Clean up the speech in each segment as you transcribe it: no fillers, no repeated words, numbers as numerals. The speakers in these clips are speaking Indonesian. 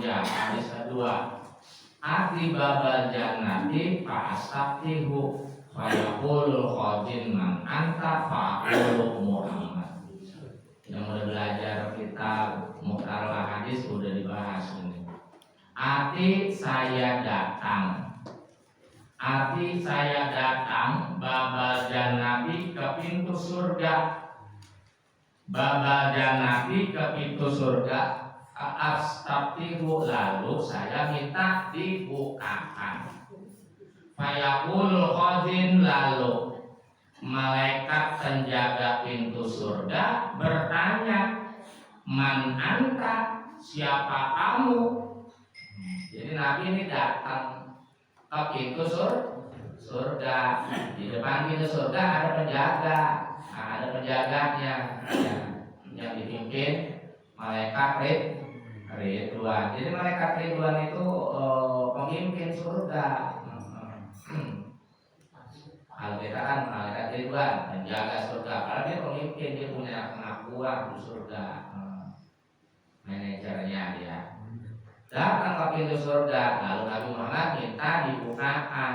panjang. Hadis kedua, ati babal jannati fa astaftihu fa yaqulul khazin man anta fa aqulu Muhammad. Yang udah belajar kitab Mukhtarul Hadis udah dibahas ini. Ati saya datang. Ati saya datang babal jannati ke pintu surga. Babal jannati ke pintu surga. Astaftihu lalu saya minta dibukakan. Fayaqul khazin lalu malaikat penjaga pintu surga bertanya, man anta, siapa kamu? Jadi Nabi ini datang ke pintu surga. Di depan pintu surga ada penjaga, ada penjaganya yang dipimpin malaikat Ridwan. Jadi malaikat Ridwan itu pemimpin surga. Kalau kita kan malaikat Ridwan penjaga surga, karena dia pemimpin, dia punya pengakuan di surga, manajernya dia. Datang ke pintu surga, lalu Nabi Muhammad minta dibukakan.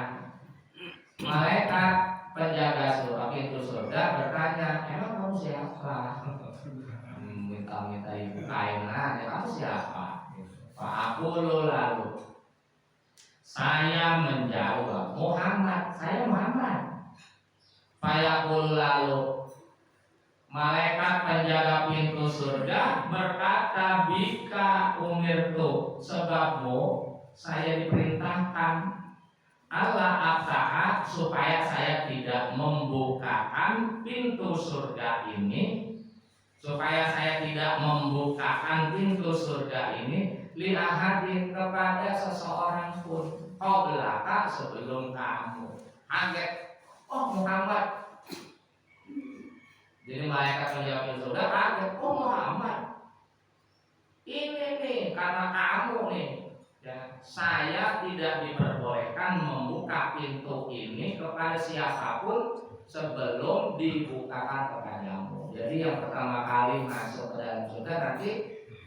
Malaikat penjaga surga pintu surga bertanya, emang kamu siapa? Minta dibukain, kamu siapa? Pak Aqulu lalu saya menjawab, Muhammad, saya Muhammad. Pak Aqulu lalu malaikat penjaga pintu surga berkata, bika umirtu, sebabmu saya diperintahkan Allah aftaha supaya saya tidak membukakan pintu surga ini, supaya saya tidak membukakan pintu surga ini li ahadin kepada seseorang pun qablaka sebelum kamu. Kaget, oh Muhammad. Jadi malaikat penjaga pintu surga kaget, oh Muhammad. Ini nih karena kamu nih, ya, saya tidak diperbolehkan membuka pintu ini kepada siapapun sebelum dibukakan kepadamu. Jadi yang pertama kali masuk ke dalam surga nanti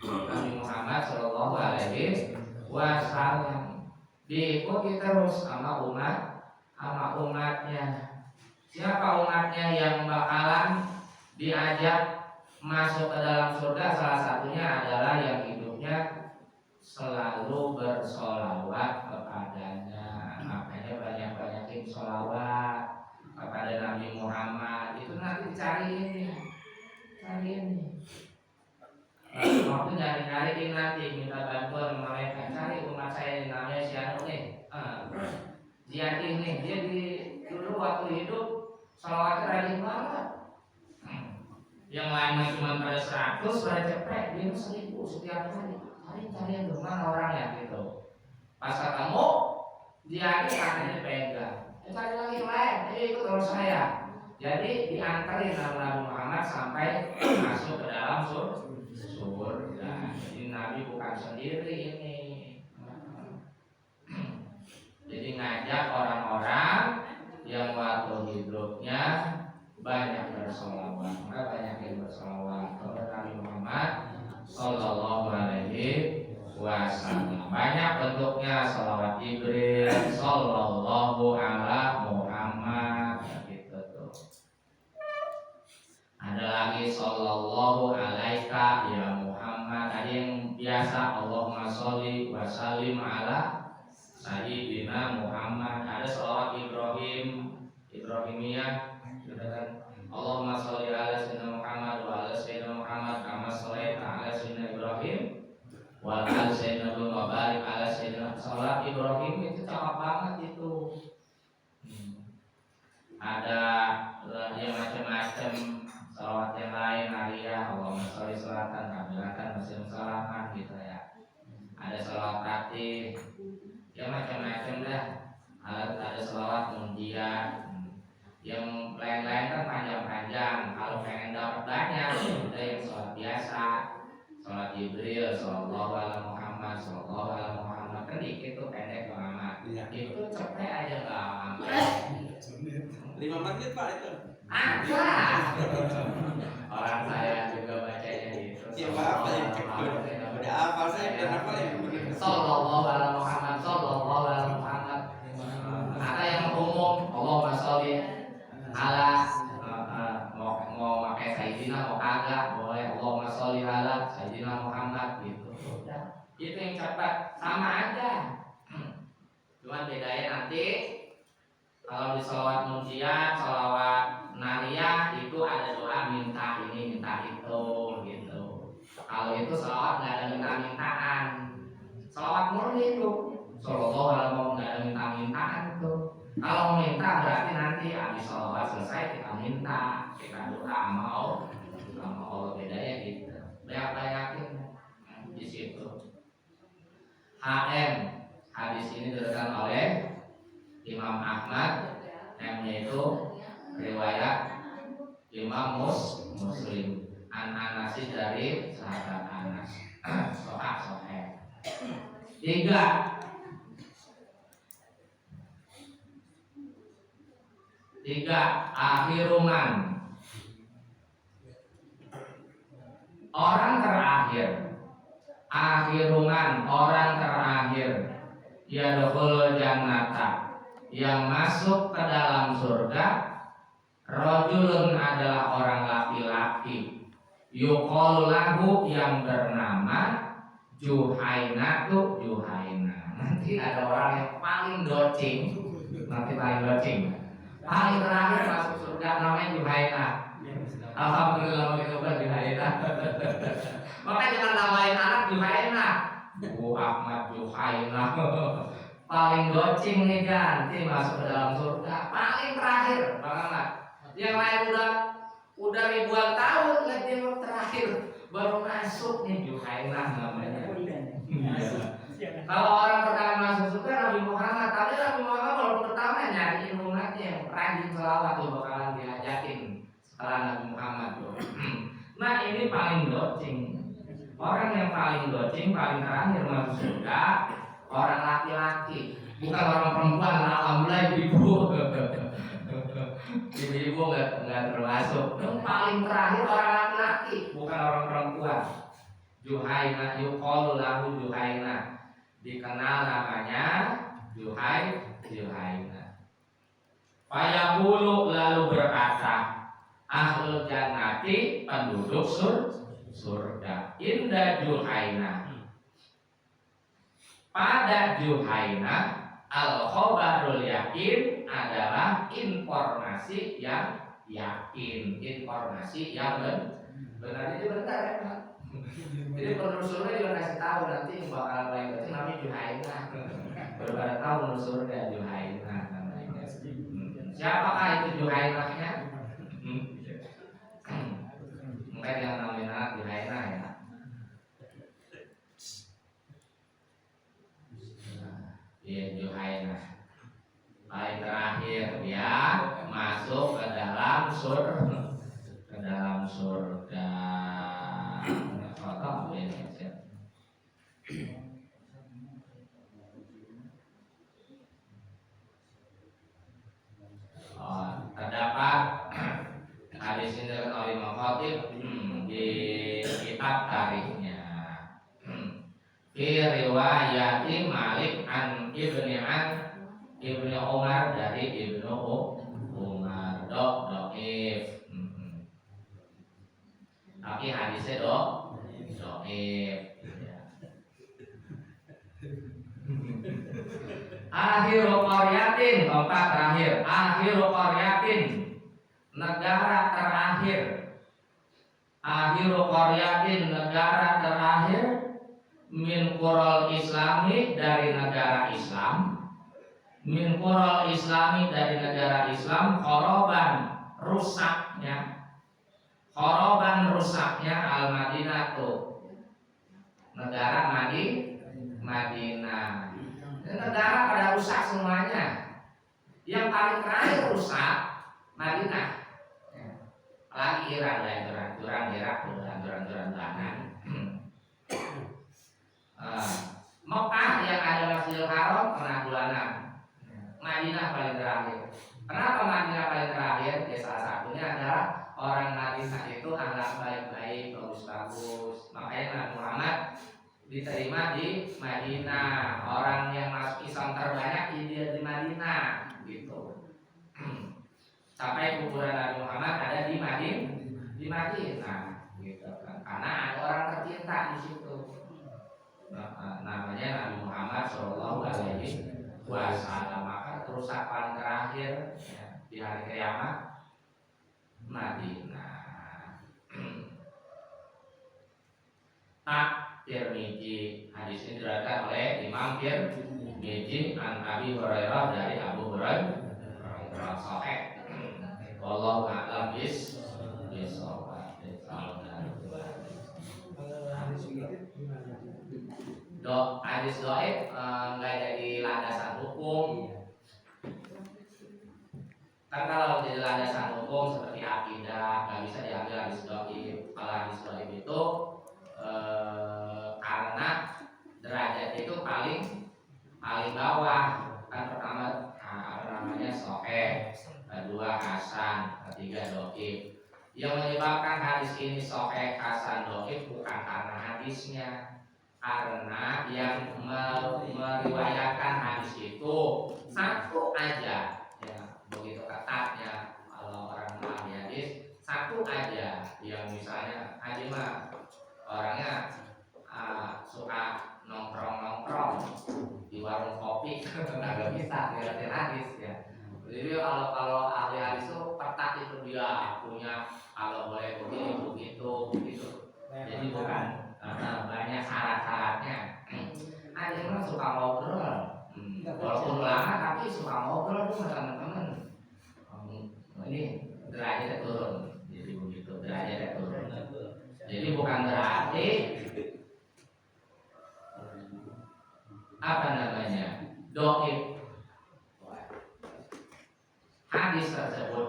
Nabi Muhammad Shallallahu Alaihi Wasallam, diikuti terus sama umatnya. Siapa umatnya yang bakalan diajak masuk ke dalam surga? Salah satunya adalah yang hidupnya selalu bersolawat kepadanya. Makanya banyak-banyakin solawat kepada Nabi Muhammad. Itu nanti cari ini. Waktu nyari-nyariin nanti minta bantuan mereka, cari umat saya namanya Sianu nih, Ziyadih nih, dia dulu waktu hidup salawatnya rajin banget. Yang lainnya cuma pada 100, pada cepet, dia 1000 setiap hari. Cari yang mana orangnya gitu. Pas ketemu, Ziyadih katanya dipegang. Cari lagi lain, ikut terus saya. Jadi diantarin Nabi Muhammad sampai masuk ke dalam surga. Jadi Nabi bukan sendiri ini. Jadi ngajak orang-orang yang waktu hidupnya banyak bersolawat. Maka banyak yang bersolawat kepada Nabi Muhammad Sallallahu Alaihi Wasallam. Banyak bentuknya, salawat Jibril, Sallallahu ala Muhammad, gitu tuh. Ada lagi Sallallahu alaika ya Muhammad. Ada yang biasa Allahumma sholli wa sallim ala Sayyidina Muhammad. Ada salawat Ibrahimiyah, gitu kan. Allahumma sholli ala Sayyidina Muhammad wa ala Sayyidina Muhammad kama shallaita ala Sayyidina Ibrahim wa ala Sayyidina wa barik ala Sayyidina. Salat Ibrahim itu cakep banget itu. Ada yang macam-macam salawat yang lain, Aliyah, Allahumma sholli sholatan kamilatan muslim salaman, gitu ya. Ada salawat ratib, ya macam-macam dah. Ada salawat mundian. Yang lain-lain kan panjang-panjang. Kalau pengen dapat banyak, ada yang salawat biasa, salawat Jibril, Sallallahu alaihi Muhammad, Sallallahu alaihi Muhammad, kan dikit tuh pendek banget. Itu cepet aja nggak sampai 5 menit Pak itu. Orang saya juga bacanya gitu. Siapa apa yang udah apa saya udah apa yang Sallallahu alaihi Muhammad, sallallahu alaihi Muhammad. Ada yang umum, Allahumma sholli ala mau pakai Sayyidina mau kagak boleh, Allahumma sholli ala Sayyidina Muhammad gitu. Itu yang cepat, sama aja. Cuman bedanya nanti kalau di sholawat munjiat, sholawat nariyah itu ada doa minta ini minta itu gitu. Kalau itu sholawat nggak ada minta-mintaan. Sholawat murni itu sallallahu alaihi wasallam nggak ada minta-mintaan itu. Kalau minta berarti nanti habis sholawat selesai kita minta, kita doa mau sama Allah, bedanya gitu. Banyak-banyakin di situ. HM hadis ini diriwayatkan oleh Imam Ahmad, M-nya itu riwayat Imam Muslim. An-Anasi dari sahabat Anas. Soheh. 3 akhiruman, orang terakhir. Akhiruman, orang terakhir. Yadkhulul jannata, yang masuk ke dalam surga. Rajulun adalah orang laki-laki. Yuqalu lahu, yang bernama Juhainatu, Juhaina. Nanti ada orang yang paling docing. Nanti paling docing. Paling terakhir masuk surga namanya Juhaina. Alhamdulillah itu kan Juhaina. Maka jangan namain anak Juhaina. Bu Ahmad Juhaina. Paling docing nih ganti masuk ke dalam surga. Paling terakhir banget. Yang lain udah ribuan tahun lagi terakhir baru masuk nih Juhaina namanya. Kalau orang pertama masuk surga Nabi Muhammad, tapi Nabi Muhammad walaupun pertama nyariin umatnya yang rajin selawat tuh bakalan diajakin setelah Nabi Muhammad tuh. Nah ini paling docing. Orang yang paling docing paling terakhir masuk surga orang laki-laki, bukan orang perempuan. Alhamdulillah ibu. Ibu nggak termasuk. Yang paling terakhir orang laki-laki, bukan orang perempuan. Juhaina, yuqalu lahu Juhaina, dikenal namanya Juhaina. Fayaqulu, lalu berkata ahlul jannati, penduduk surga, inda Juhaina, pada Juhaina, al-khobarul yakin adalah informasi yang yakin, informasi yang benar. Itu benar ya Pak? Jadi penduduk surga juga kasih tahu nanti yang bakal baik itu namanya Juhaina. Baru pada tahu penduduk surga Juhaina namanya. Siapakah itu Juhainanya? Mungkin yang namanya Juhaina ya. Iya Juhaina. Paling terakhir dia masuk ke dalam surga. Foto ini. Terdapat hadis ini dari Imam Khatib di kitab tarikhnya. Fi riwayati Malik an Ibnu Umar, dari Ibnu Umar. Doif. Tapi hadisnya doif. Akhiru qaryatin, tempat terakhir. Akhiru qaryatin, negara terakhir. Akhiru qaryatin, negara terakhir. Min qurul islami, dari negara Islam. Min qurul islami, dari negara Islam. Khoroban, rusaknya. Khoroban, rusaknya. Al-Madinah tuh, negara Madinah. Negara pada rusak semuanya. Yang paling terakhir rusak Madinah. Lagi Iran, hancuran Irak, hancuran tanah. Mekah yang ada Masjidil Haram pernah bulanan. Madinah paling terakhir. Kenapa Madinah paling terakhir? Ya salah satunya adalah orang Madinah itu akhlak baik-baik, bagus-bagus. Makanya Nabi Muhammad diterima di Madinah. Orang yang masuk Islam terbanyak dia di Madinah gitu. Sampai kuburan Nabi Muhammad ada di Madinah gitu kan. Karena ada orang tercinta di situ. Namanya Nabi Muhammad Shallallahu Alaihi Wasallam. Maka kerusakan terakhir ya, di hari kiamat Madinah. Tirmizi, hadis ini diriwayatkan oleh Imam Tirmizi an Abi Hurairah dari Abu Hurairah sahih. Wallahu a'lam bissawab. Hadis dhaif enggak jadi landasan hukum. Kan kalau jadi landasan hukum seperti akidah nggak bisa diambil hadis dhaif. Kalau hadis dhaif itu karena derajat itu paling bawah. Kan pertama namanya sahih, kedua hasan, ketiga dhaif. Yang menyebabkan hadis ini sahih, hasan, dhaif bukan karena hadisnya, karena yang meriwayatkan hadis itu satu aja ya, begitu ketatnya kalau orang ahli hadis, satu aja yang misalnya Haji mah orangnya suka nongkrong di warung kopi agak bisa ngeliatin hadis ya. Jadi kalau ahli hadis itu ketat itu dia punya kalau boleh begini begitu. Jadi bukan banyak syarat-syaratnya. Ada yang suka ngobrol, walaupun lama tapi suka ngobrol tuh sama teman-teman. Ini derajatnya turun, jadi begitu derajatnya turun. Jadi bukan berarti apa namanya dhaif. Hadis tersebut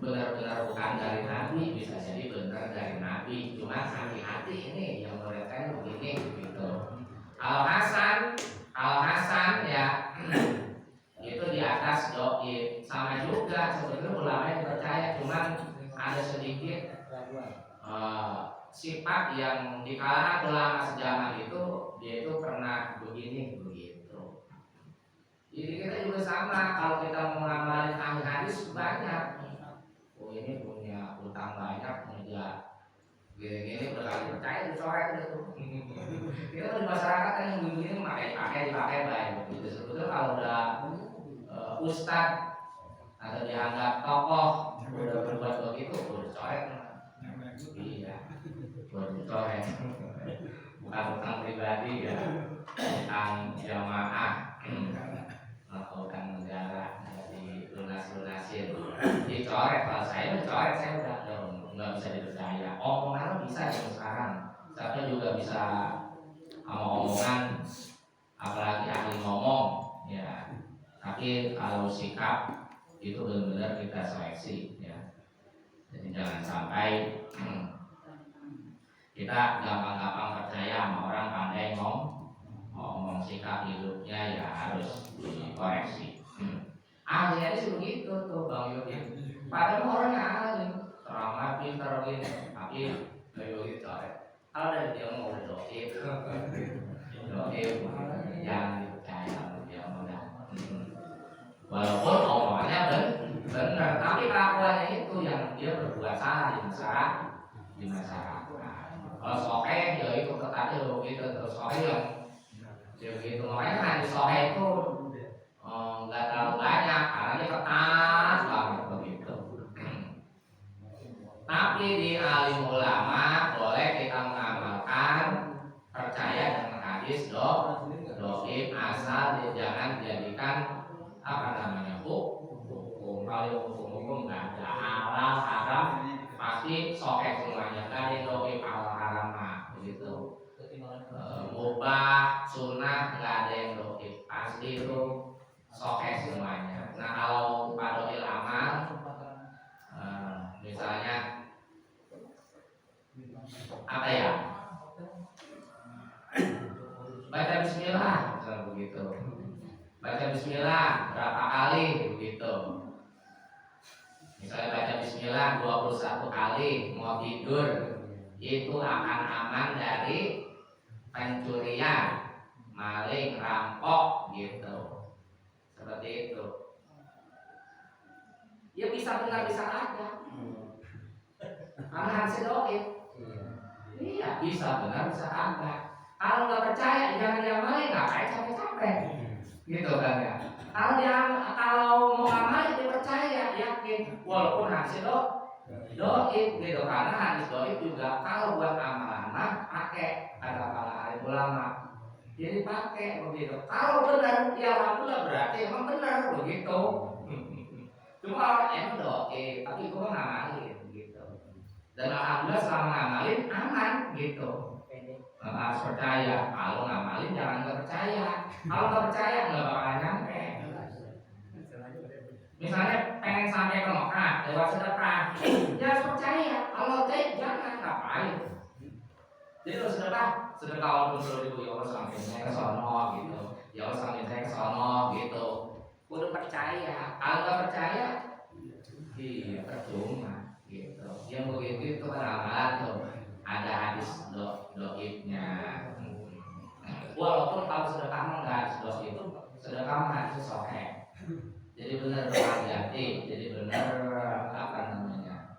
benar-benar bukan dari Nabi, bisa jadi benar dari Nabi, cuma hati-hati ini yang mereka begini gitu. Kalau Hasan ya itu di atas dhaif. Sama juga sebetulnya ulama yang percaya, cuman ada sedikit sifat yang di kalangan ulama sejaman itu dia itu pernah begini begitu. Jadi kita juga sama, kalau kita mau ngamalin ahli hadis banyak. Oh ini punya utang banyak, punya gini-gini berkali percaya dicoret itu. Kita di masyarakat kan yang begini dipakai baik begitu. Sebetulnya kalau udah ustadz atau dianggap tokoh udah berbuat begitu, udah coret. Iya, buat coret. Bukan utang pribadi ya, utang jamaah atau utang negara jadi lunasin. Dicoret, kalau saya mencoret saya udah nggak bisa dipercaya. Omongan bisa yang sekarang, saya juga bisa omongan, apalagi ahli ngomong ya. Tapi kalau sikap itu benar-benar kita seleksi ya. Jadi jangan sampai kita gampang-gampang percaya sama orang pandai ngomong, sikap hidupnya ya harus dikoreksi. Ahli hadis begitu tuh Bang Yudi. Padahal orangnya ahli, ramah pintar gini, tapi begitu coret. Kalau dari dia mau dhaif, jangan dipercaya dia mudah. Walaupun omongannya benar, tapi kelakuannya itu yang dia berbuat salah di masyarakat. Kalau sahih ya itu ketatnya begitu, terus sahih yang begitu. Makanya hadis sahih itu nggak terlalu banyak karena dia ketat banget begitu. Tapi di alim ulama boleh kita mengamalkan percaya dengan hadis dhaif asal jangan dijadikan apa namanya hukum. Kalau hukum nggak ada halal haram pasti sahih semuanya, dari dhaif halal haram begitu. Mubah sunnah nggak ada yang dhaif, pasti itu sahih semuanya. Nah kalau fardhil amal misalnya apa ya, baca bismillah misalnya begitu, baca bismillah berapa kali begitu. Misalnya baca bismillah 21 kali mau tidur, itu akan aman dari pencurian, maling, rampok gitu. Seperti itu. Ya bisa benar bisa kagak. Karena hasil doib. Iya bisa benar bisa kagak. Kalau nggak percaya jangan diamalin, ngapain capek-capek, gitu kan ya. Kalau mau ngamalin dipercaya, yakin, walaupun hasil doib gitu. Karena hadis doib juga kalau buat amalan mah pakai kata para alim ulama. Jadi pakai begitu. Kalau benar, ya alhamdulillah berarti emang benar begitu. Cuma emang doib, tapi gue ngamalin gitu. Dan alhamdulillah selama ngamalin aman gitu. Harus percaya. Kalau ngamalin jangan nggak percaya. Kalau nggak percaya nggak bakalan nyampe. Misalnya pengen sampai ke Mekah lewat sedekah, ya harus percaya. Kalau tidak jangan ngapain. Jadi kalau sedekah walaupun 10.000 ya Allah sampai saya ke sono gitu. Ya Allah sampai saya ke sono gitu. Udah percaya. Kalau nggak percaya, iya percuma gitu. Yang begitu itu kan amalan tuh. Ada hadis doibnya. Walaupun kalau sedekah mah nggak hadis doib itu, sedekah mah hadis sahih. Jadi benar berhati-hati. Jadi benar apa namanya?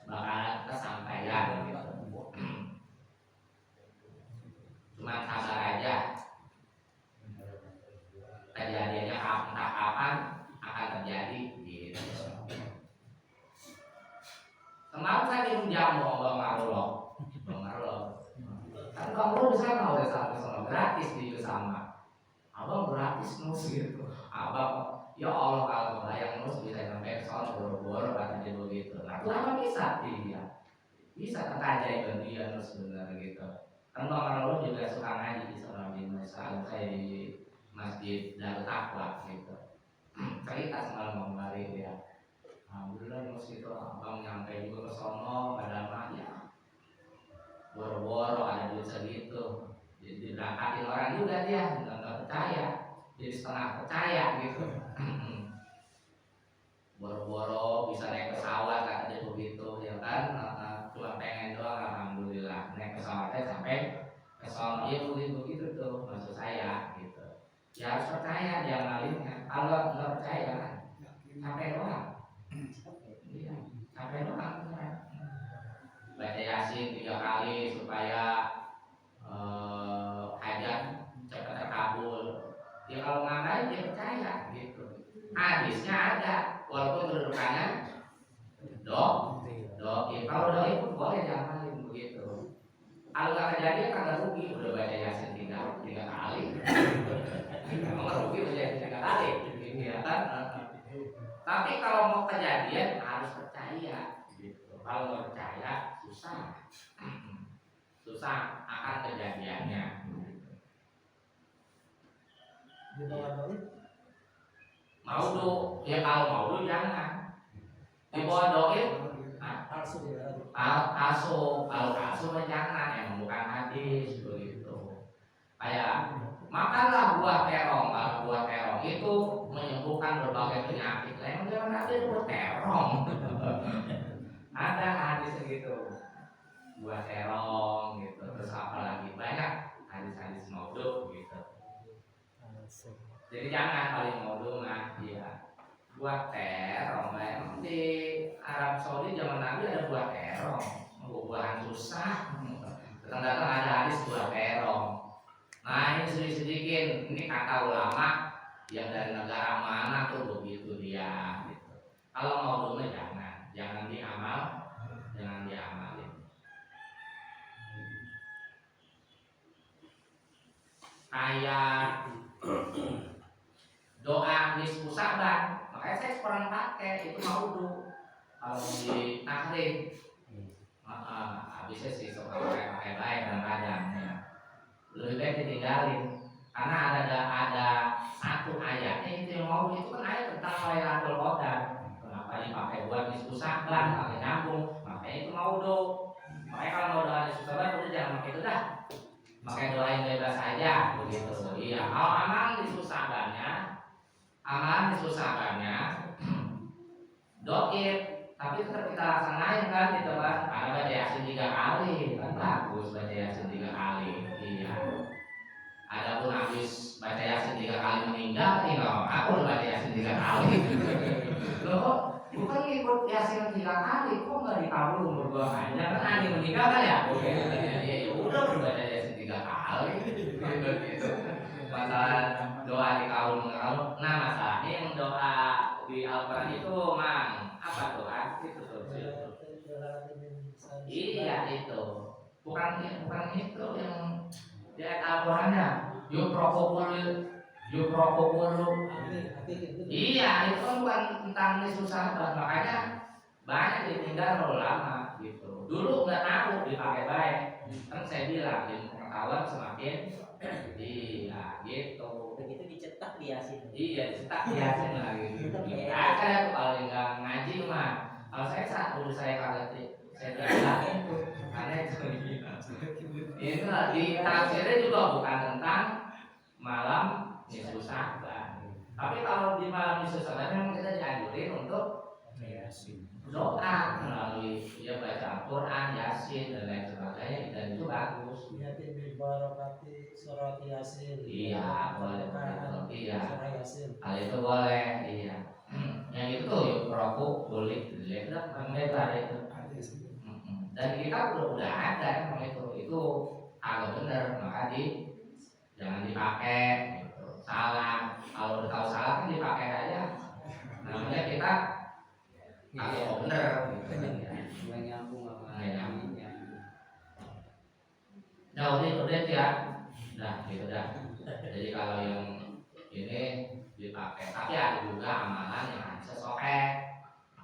Bakalan kesampaian gitu. Cuma sabar aja. Kejadiannya entah kapan akan terjadi gitu. Kemarin saya minum jamu Bang Marlo. Kan Bang Marlo di sana udah sama gratis di sama. Abang gratis nus gitu. Abang ya Allah kalau kebayang nus bisa sampai ke sana boro-boro kata dia begitu. Nah, kenapa bisa dia? Bisa ketajaiban dia nus benar gitu. Kan Bang Marlo juga suka ngaji di sana di Masjid saya di Masjid Darut Taqwa gitu. Cerita semalam Bang Mari ya. Alhamdulillah nus itu abang nyampe juga ke sono pada ya boro-boro ada duit segitu. Jadi berangkatin orang juga dia nggak percaya. Jadi setengah percaya gitu. Boro-boro bisa naik pesawat kata dia begitu ya kan. Cuma pengen doang alhamdulillah naik pesawatnya sampai ke sono ya begitu tuh maksud saya gitu. Ya harus percaya dia ngalimnya. Kalau nggak percaya kan capek doang. Iya, capek doang. Baca Yasin 3 kali supaya hajat cepat terkabul. Ya kalau ngamalin dia percaya gitu. Hadisnya ada, walaupun kedudukannya kalau doa pun boleh diamalin begitu. Kalau nggak kejadian kagak rugi, udah baca Yasin 3 kali. Emang rugi baca Yasin 3 kali, gitu ya kan? Tapi kalau mau kejadian harus percaya. Gitu. Kalau nggak percaya susah akan kejadiannya. Maudu, ya kalau maudu jangan. Di bawah doib, kalau palsu jangan, emang bukan hadis begitu. Kayak makanlah buah terong, kalau buah terong itu menyembuhkan berbagai penyakit. Emang jangan ada buah terong. Ada hadis gitu. Buah terong gitu, terus apa lagi banyak hadis-hadis maudhu gitu. Jadi jangan paling maudhu mah ya buah terong. Emang di Arab Saudi zaman Nabi ada buah terong, buah-buahan susah. Datang-datang ada hadis buah terong. Nah ini sedikit ini kata ulama yang dari negara mana tuh begitu dia. Gitu. Kalau maudhu mah jangan diamalin. Kayak doa nisfu Sa'ban, makanya saya kurang pakai itu maudhu. Kalau di tahrim, habisnya sih suka pakai baik kadang-kadang ya. Lebih baik ditinggalin karena ada satu ayatnya itu yang maudhu itu kan ayat tentang Lailatul Qadar. Kenapa dipakai buat nisfu Sa'ban, pakai nyambung, makanya itu maudhu. Makanya kalau mau doa nisfu Sa'ban udah jangan pakai itu dah. Pakai doa yang bebas aja begitu. Iya, kalau amal disusahannya doib, tapi tetap kita laksanain kan gitu kan. Karena baca Yasin 3 kali kan bagus baca Yasin 3 kali. Loh, bukan ngikut Yasin 3 kali, kok nggak dikabul umur 2 kali? Kan aneh meninggal kan ya? Ya udah berbaca Yasin 3 kali. Gitu. Masalah doa dikabul mengkabul. Nah masalahnya yang doa di Al-Quran itu mang apa tuh? Itu tuh. Iya itu. Bukan itu yang di ayat Al-Qurannya. Yukrokobulu. Iya, itu kan bukan tentang Yesus sahabat, makanya banyak ditinggal ulama gitu. Dulu nggak tahu dipakai baik, kan saya bilang ilmu pengetahuan semakin iya gitu. Begitu dicetak di Yasin. Iya, dicetak di Yasin lagi. Saya tuh kalau nggak ngaji mah, kalau saya saat dulu saya kagak saya bilang itu karena itu itu di tafsirnya juga bukan tentang malam Yesus sahabat. Tapi kalau di malam Yesus sahabat memang kita dianjurin untuk doa melalui ya baca Al-Quran, Yasin dan lain sebagainya, dan itu bagus. Yatin bil barakati surat Yasin. Iya, boleh. Iya. Surat Yasin. Hal itu boleh, iya. Yang itu tuh yuk rokok boleh dilihat lebar itu. Dan kita udah ada emang itu agak benar, maka jangan dipakai gitu. Salah, kalau udah tahu salah kan dipakai aja. Namanya kita agak bener gitu. Nggak nyambung sama ininya. Nah udah ya. Nah gitu dah. Jadi kalau yang ini dipakai, tapi ada juga amalan yang sesuai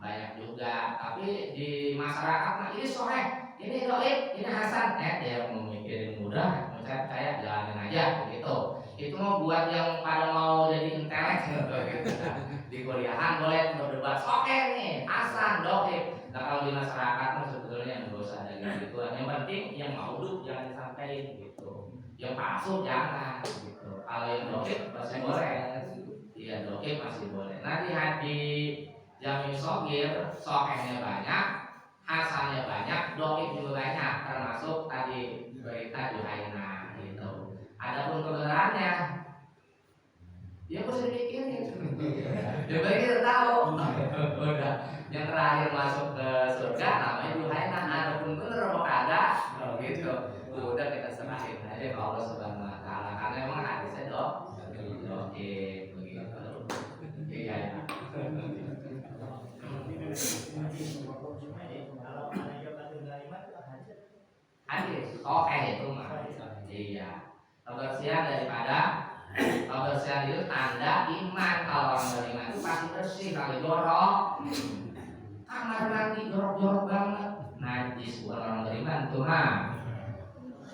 banyak juga. Tapi di masyarakat nah ini soheh, ini doib, ini hasan. Dia mau mikirin mudah, saya jalanin aja begitu. Itu mau buat yang pada mau jadi intelek gitu. Di kuliahan boleh berdebat soheh nih, hasan, doib. Nah kalau di masyarakat mah sebetulnya yang dosa ada gitu. Yang penting yang maudhu jangan disampaikan gitu. Yang palsu jangan gitu. Kalau yang doib masih boleh. Iya doib masih boleh. Nah di hadi Jami Sogir, sohehnya banyak, hasannya banyak, doib juga banyak, termasuk tadi berita Juhaina gitu. Adapun kebenarannya, dia mesti dipikirin. Dia kita tahu. Udah, yang terakhir masuk ke surga namanya Juhaina. Adapun bener apa kagak, gitu. Udah kita serahin aja ke Allah Subhanahu Wa Taala. Karena emang hadisnya doib begitu. Iya. Hadis, itu mah. Iya. Kebersihan kebersihan itu tanda iman. Kalau orang beriman itu pasti bersih. Kalau jorok, kamar mandi jorok banget, najis bukan orang beriman tuh mah.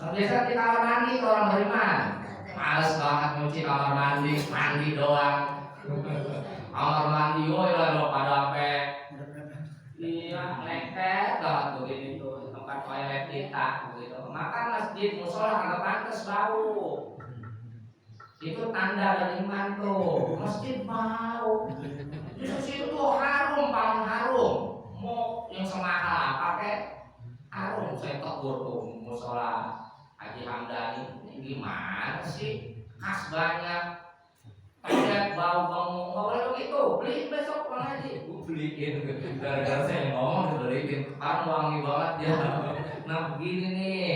Biasa di kamar mandi tuh orang beriman, males banget nyuci kamar mandi doang. Kamar mandi, woi lah pada apa? Iya, lengket banget begini tuh tempat toilet kita begitu. Maka masjid musola kagak pantas bau. Itu tanda dari iman tuh. Masjid bau. Di situ tuh harum, paling harum. Mau yang semahal pakai harum. Saya tegur tuh musola Haji Hamdani. Ini gimana sih? Khas banyak. Toilet bau, nggak boleh begitu. Beliin besok Bang Haji. Gue beliin. Gara-gara saya ngomong beliin. Kan wangi banget ya. Nah begini nih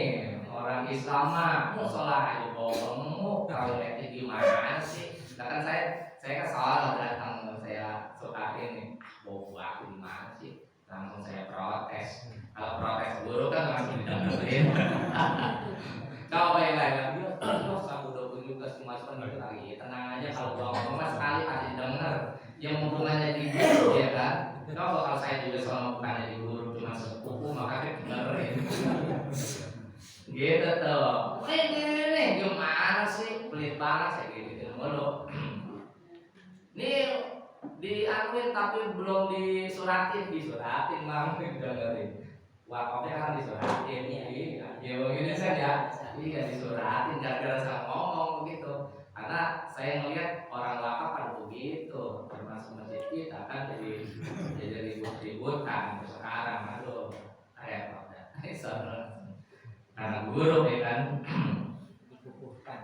orang Islam mah musola aja bau. Toiletnya gimana sih? Nah, kan saya kan salah datang saya suka ini. Bau aku gimana sih? Langsung saya protes. Kalau protes guru kan langsung didengerin. Kau baik-baik dia aku udah juga semacam itu lagi. Tenang aja kalau gua ngomong sekali pasti denger. Yang hubungannya di guru ya kan. Kalau saya juga sama bukannya di guru cuma sepupu maka kita dengerin. Gitu tuh. Ini gimana sih? Pelit banget saya gitu mulu. Nih diakuin tapi belum disuratin bang dengerin. Wakafnya kan disuratin, iya. Ya begini saja, iya disuratin gara-gara saya ngomong begitu. Karena saya melihat orang wakaf pada begitu, termasuk masjid kita kan jadi ribut-ributan sekarang, aduh, repot ya. Karena guru ya kan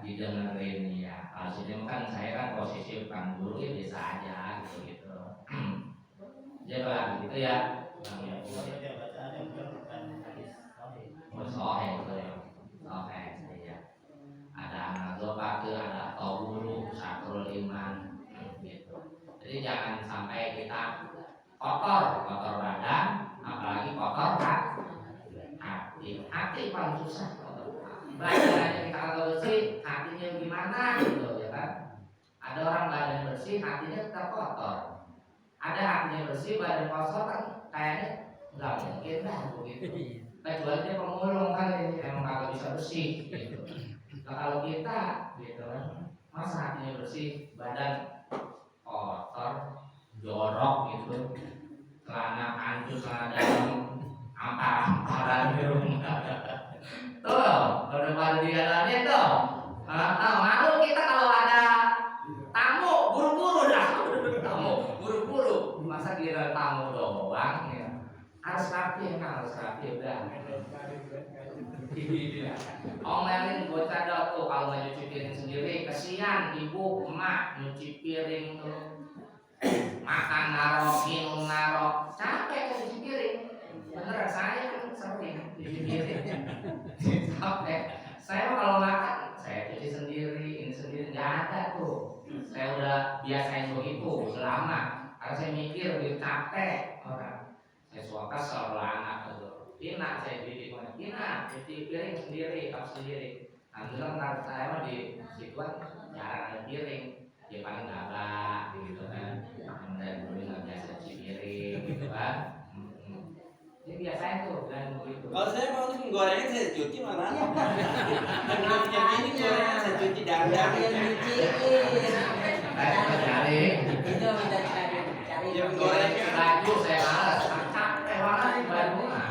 didengerin ya. Maksudnya kan saya kan posisi bukan guru ya biasa aja gitu. Jalan gitu ya. Sohe itu ya. Sohe ya. Ada anazopa ke ada tawuru sakrul iman gitu. Jadi jangan sampai kita kotor badan, apalagi kotor hati paling susah. Belajar aja kita kalau bersih, hatinya gimana gitu ya kan? Ada orang badan bersih, hatinya tetap kotor. Ada hatinya bersih, badan kotor kan kayaknya nggak mungkin lah begitu. Kecuali dia pemulung kan emang kagak bisa bersih gitu. Nah kalau kita gitu kan, masa hatinya bersih, badan kotor, jorok gitu, celana hancur, celana dalam ampar-amparan di rumah. Tuh, udah pada dialamin tuh. Malu kita kalau ada tamu buru-buru dah. Tamu buru-buru. Masa kira tamu doang ya. Harus rapi kan, harus rapi udah. Omelin bocah dah tuh kalau nggak nyuci piring sendiri, kesian ibu emak nyuci piring tuh. Makan narok, minum narok, capek nyuci piring. Bener saya kan sering nyuci piring. Capek. Saya kalau makan saya cuci sendiri, ini sendiri nggak ada tuh. Saya udah biasain begitu selama. Karena saya mikir lebih capek orang. Saya suka kesel anak itu. Tina saya didik mana? Tina cuci piring sendiri, kamu sendiri. Nanti ntar saya mah di situan jarang ada piring. Ya paling gagak gitu kan. Dari dulu nggak biasa cuci piring gitu kan. Ini biasanya tuh dan begitu. Kalau saya mau menggorengnya saya cuci mana? Kenapa ini gorengan saya cuci dandang yang nyuciin. Cari. Itu minta cari. Yang gorengnya Baju saya malas, capek banget nih baju mah.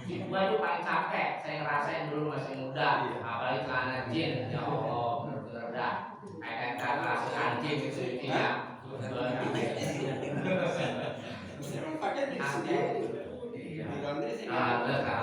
Baju paling capek, saya ngerasain dulu masih muda, apalagi celana jeans, ya Allah, bener-bener dah. Kayak kasih anjing gitu, ya.